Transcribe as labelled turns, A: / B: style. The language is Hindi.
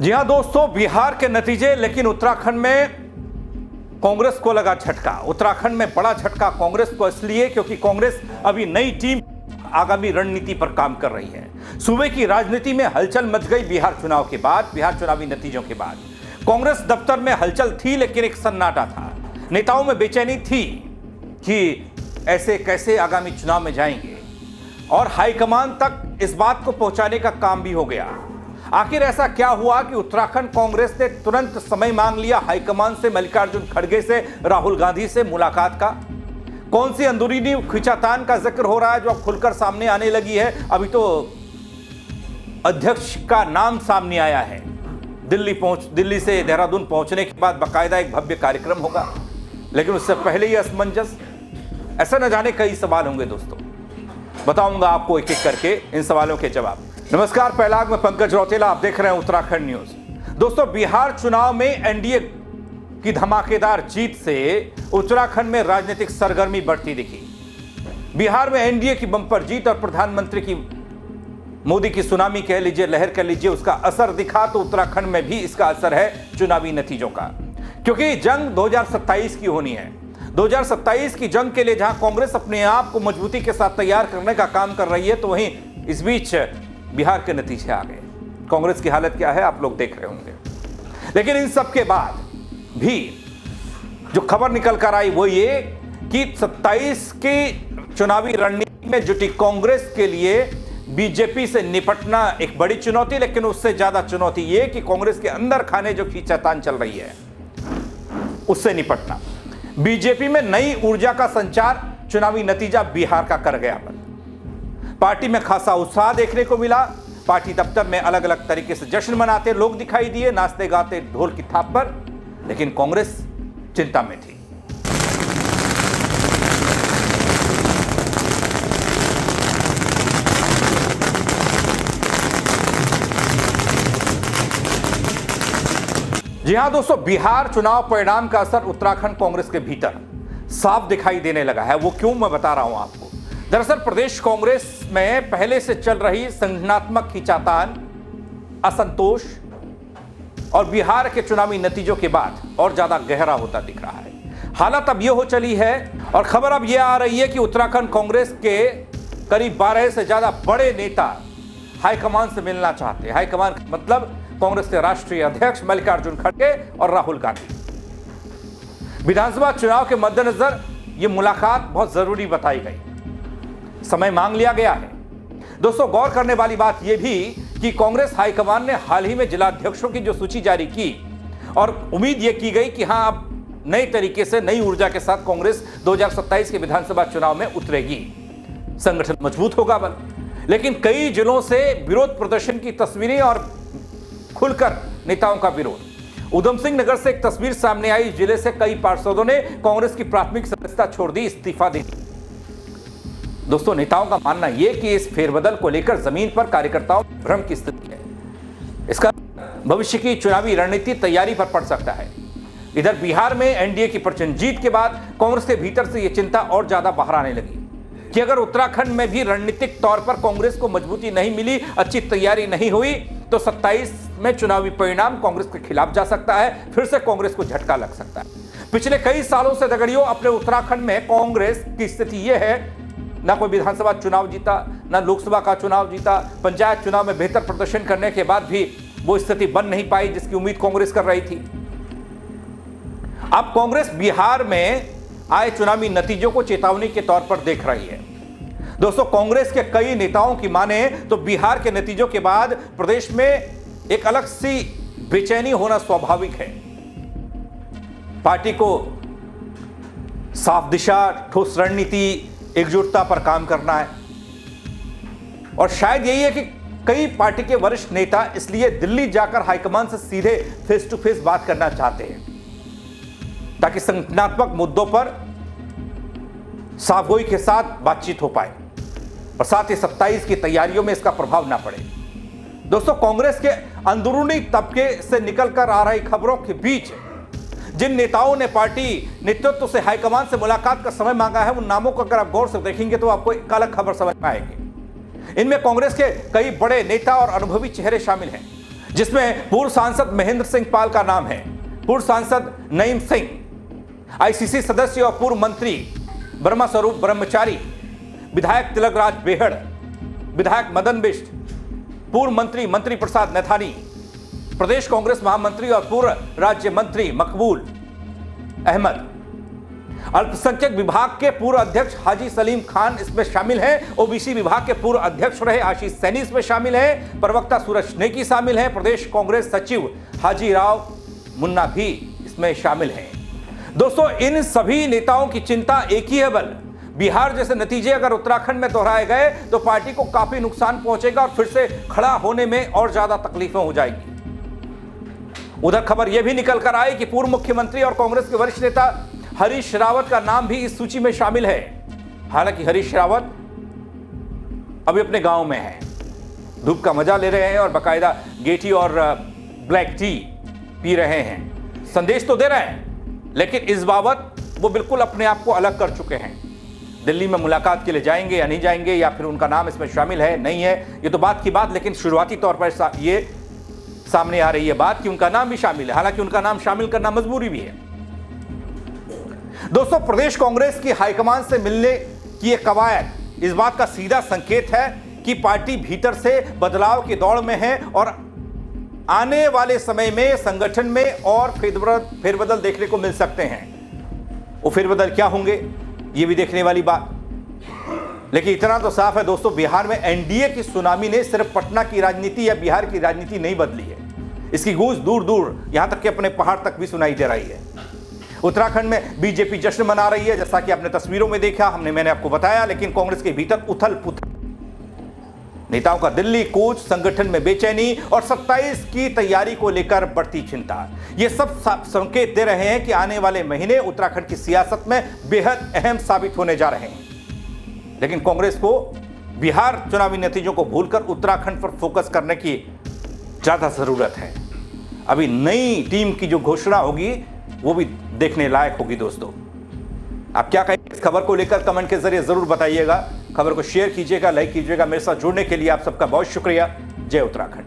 A: जी हां दोस्तों, बिहार के नतीजे, लेकिन उत्तराखंड में कांग्रेस को लगा झटका। उत्तराखंड में बड़ा झटका कांग्रेस को इसलिए क्योंकि कांग्रेस अभी नई टीम आगामी रणनीति पर काम कर रही है। सूबे की राजनीति में हलचल मच गई बिहार चुनाव के बाद, बिहार चुनावी नतीजों के बाद। कांग्रेस दफ्तर में हलचल थी, लेकिन एक सन्नाटा था। नेताओं में बेचैनी थी कि ऐसे कैसे आगामी चुनाव में जाएंगे, और हाईकमान तक इस बात को पहुंचाने का काम भी हो गया। आखिर ऐसा क्या हुआ कि उत्तराखंड कांग्रेस ने तुरंत समय मांग लिया हाईकमान से, मल्लिकार्जुन खड़गे से, राहुल गांधी से मुलाकात का? कौन सी अंदरूनी खींचातान का जिक्र हो रहा है जो अब खुलकर सामने आने लगी है? अभी तो अध्यक्ष का नाम सामने आया है। दिल्ली से देहरादून पहुंचने के बाद बाकायदा एक भव्य कार्यक्रम होगा, लेकिन उससे पहले ही असमंजस, ऐसा न जाने कई सवाल होंगे। दोस्तों बताऊंगा आपको एक एक करके इन सवालों के जवाब। नमस्कार, पहलाग में पंकज रौतेला, आप देख रहे हैं उत्तराखंड न्यूज। दोस्तों, बिहार चुनाव में एनडीए की धमाकेदार जीत से उत्तराखंड में राजनीतिक सरगर्मी बढ़ती दिखी। बिहार में एनडीए की बंपर जीत और प्रधानमंत्री की मोदी की सुनामी कह लीजिए, लहर कह लीजिए, उसका असर दिखा। तो उत्तराखंड में भी इसका असर है चुनावी नतीजों का, क्योंकि जंग 2027 की होनी है। 2027 की जंग के लिए जहां कांग्रेस अपने आप को मजबूती के साथ तैयार करने का काम कर रही है, तो वहीं इस बीच बिहार के नतीजे आ गए। कांग्रेस की हालत क्या है आप लोग देख रहे होंगे। लेकिन इन सब के बाद भी जो खबर निकल कर आई वो ये कि 27 की चुनावी रणनीति में जुटी कांग्रेस के लिए बीजेपी से निपटना एक बड़ी चुनौती, लेकिन उससे ज्यादा चुनौती ये कि कांग्रेस के अंदर खाने जो खींचातान चल रही है उससे निपटना। बीजेपी में नई ऊर्जा का संचार चुनावी नतीजा बिहार का कर गया बंद। पार्टी में खासा उत्साह देखने को मिला। पार्टी दफ्तर में अलग अलग तरीके से जश्न मनाते लोग दिखाई दिए, नाचते गाते ढोल की थाप पर। लेकिन कांग्रेस चिंता में थी। जी हां दोस्तों, बिहार चुनाव परिणाम का असर उत्तराखंड कांग्रेस के भीतर साफ दिखाई देने लगा है। वो क्यों, मैं बता रहा हूं आपको। दरअसल प्रदेश कांग्रेस में पहले से चल रही संगठनात्मक खींचातान, असंतोष और बिहार के चुनावी नतीजों के बाद और ज्यादा गहरा होता दिख रहा है। हालत अब यह हो चली है और खबर अब यह आ रही है कि उत्तराखंड कांग्रेस के करीब 12 से ज्यादा बड़े नेता हाईकमान से मिलना चाहते हैं। हाईकमान मतलब कांग्रेस के राष्ट्रीय अध्यक्ष मल्लिकार्जुन खड़गे और राहुल गांधी। विधानसभा चुनाव के मद्देनजर यह मुलाकात बहुत जरूरी बताई गई, समय मांग लिया गया है। दोस्तों, गौर करने वाली बात यह भी कि कांग्रेस हाईकमान ने हाल ही में जिलाध्यक्षों की जो सूची जारी की और उम्मीद यह की गई कि हां, अब नए तरीके से नई ऊर्जा के साथ कांग्रेस 2027 के विधानसभा चुनाव में उतरेगी, संगठन मजबूत होगा बल। लेकिन कई जिलों से विरोध प्रदर्शन की तस्वीरें और खुलकर नेताओं का विरोध। उधम सिंह नगर से एक तस्वीर सामने आई। जिले से कई पार्षदों ने कांग्रेस की प्राथमिक सदस्यता छोड़ दी, इस्तीफा दे दी। दोस्तों, नेताओं का मानना यह कि इस फेरबदल को लेकर जमीन पर कार्यकर्ताओं में भ्रम की स्थिति है। इसका भविष्य की चुनावी रणनीति तैयारी पर पड़ सकता है। इधर बिहार में एनडीए की प्रचंड जीत के बाद कांग्रेस के भीतर से यह चिंता और ज्यादा बाहर आने लगी कि अगर उत्तराखंड में भी रणनीतिक तौर पर कांग्रेस को मजबूती नहीं मिली, अच्छी तैयारी नहीं हुई, तो 27 में चुनावी परिणाम कांग्रेस के खिलाफ जा सकता है। फिर से कांग्रेस को झटका लग सकता है। पिछले कई सालों से दगड़ियों अपने उत्तराखंड में कांग्रेस की स्थिति यह है, ना कोई विधानसभा चुनाव जीता, ना लोकसभा का चुनाव जीता। पंचायत चुनाव में बेहतर प्रदर्शन करने के बाद भी वो स्थिति बन नहीं पाई जिसकी उम्मीद कांग्रेस कर रही थी। अब कांग्रेस बिहार में आए चुनावी नतीजों को चेतावनी के तौर पर देख रही है। दोस्तों, कांग्रेस के कई नेताओं की माने तो बिहार के नतीजों के बाद प्रदेश में एक अलग सी बेचैनी होना स्वाभाविक है। पार्टी को साफ दिशा, ठोस रणनीति, एकजुटता पर काम करना है। और शायद यही है कि कई पार्टी के वरिष्ठ नेता इसलिए दिल्ली जाकर हाईकमान से सीधे फेस टू फेस बात करना चाहते हैं, ताकि संगठनात्मक मुद्दों पर साफगोई के साथ बातचीत हो पाए और साथ ही 27 की तैयारियों में इसका प्रभाव ना पड़े। दोस्तों, कांग्रेस के अंदरूनी तबके से निकलकर आ रही खबरों के बीच जिन नेताओं ने पार्टी नेतृत्व से हाईकमान से मुलाकात का समय मांगा है, उन नामों को अगर आप गौर से देखेंगे तो आपको एक अलग खबर समझ में आएगी। इनमें कांग्रेस के कई बड़े नेता और अनुभवी चेहरे शामिल हैं। जिसमें पूर्व सांसद महेंद्र सिंह पाल का नाम है, पूर्व सांसद नईम सिंह, आईसीसी सदस्य और पूर्व मंत्री ब्रह्मा स्वरूप ब्रह्मचारी, विधायक तिलकराज बेहड़, विधायक मदन बिष्ट, पूर्व मंत्री मंत्री प्रसाद नैथानी, प्रदेश कांग्रेस महामंत्री और पूर्व राज्य मंत्री मकबूल अहमद, अल्पसंख्यक विभाग के पूर्व अध्यक्ष हाजी सलीम खान इसमें शामिल हैं, ओबीसी विभाग के पूर्व अध्यक्ष रहे आशीष सैनी इसमें शामिल हैं, प्रवक्ता सूरज नेकी शामिल हैं, प्रदेश कांग्रेस सचिव हाजी राव मुन्ना भी इसमें शामिल हैं। दोस्तों, इन सभी नेताओं की चिंता एक ही है, बल बिहार जैसे नतीजे अगर उत्तराखंड में दोहराए गए तो पार्टी को काफी नुकसान पहुंचेगा और फिर से खड़ा होने में और ज्यादा तकलीफें हो जाएंगी। उधर खबर यह भी निकल कर आई कि पूर्व मुख्यमंत्री और कांग्रेस के वरिष्ठ नेता हरीश रावत का नाम भी इस सूची में शामिल है। हालांकि हरीश रावत अभी अपने गांव में है, धूप का मजा ले रहे हैं और बाकायदा गेटी और ब्लैक टी पी रहे हैं। संदेश तो दे रहे हैं, लेकिन इस बाबत वो बिल्कुल अपने आप को अलग कर चुके हैं। दिल्ली में मुलाकात के लिए जाएंगे या नहीं जाएंगे, या फिर उनका नाम इसमें शामिल है नहीं है, ये तो बात की बात, लेकिन शुरुआती तौर पर ये सामने आ रही है बात कि उनका नाम भी शामिल है। हालांकि उनका नाम शामिल करना मजबूरी भी है। दोस्तों, प्रदेश कांग्रेस की हाईकमान से मिलने की यह कवायद इस बात का सीधा संकेत है कि पार्टी भीतर से बदलाव की दौड़ में है और आने वाले समय में संगठन में और फेरबदल देखने को मिल सकते हैं। वो फेरबदल क्या होंगे, ये भी देखने वाली बात। लेकिन इतना तो साफ है दोस्तों, बिहार में एनडीए की सुनामी ने सिर्फ पटना की राजनीति या बिहार की राजनीति नहीं बदली है, इसकी गूंज दूर दूर यहां तक कि अपने पहाड़ तक भी सुनाई दे रही है। उत्तराखंड में बीजेपी जश्न मना रही है, जैसा कि आपने तस्वीरों में देखा, मैंने आपको बताया, लेकिन कांग्रेस के भीतर उथल पुथल, नेताओं का दिल्ली कूच, संगठन में बेचैनी और 27 की तैयारी को लेकर बढ़ती चिंता, ये सब संकेत दे रहे हैं कि आने वाले महीने उत्तराखंड की सियासत में बेहद अहम साबित होने जा रहे हैं। लेकिन कांग्रेस को बिहार चुनावी नतीजों को भूलकर उत्तराखंड पर फोकस करने की ज्यादा जरूरत है। अभी नई टीम की जो घोषणा होगी वो भी देखने लायक होगी। दोस्तों, आप क्या कहेंगे इस खबर को लेकर, कमेंट के जरिए जरूर बताइएगा। खबर को शेयर कीजिएगा, लाइक कीजिएगा। मेरे साथ जुड़ने के लिए आप सबका बहुत शुक्रिया। जय उत्तराखंड।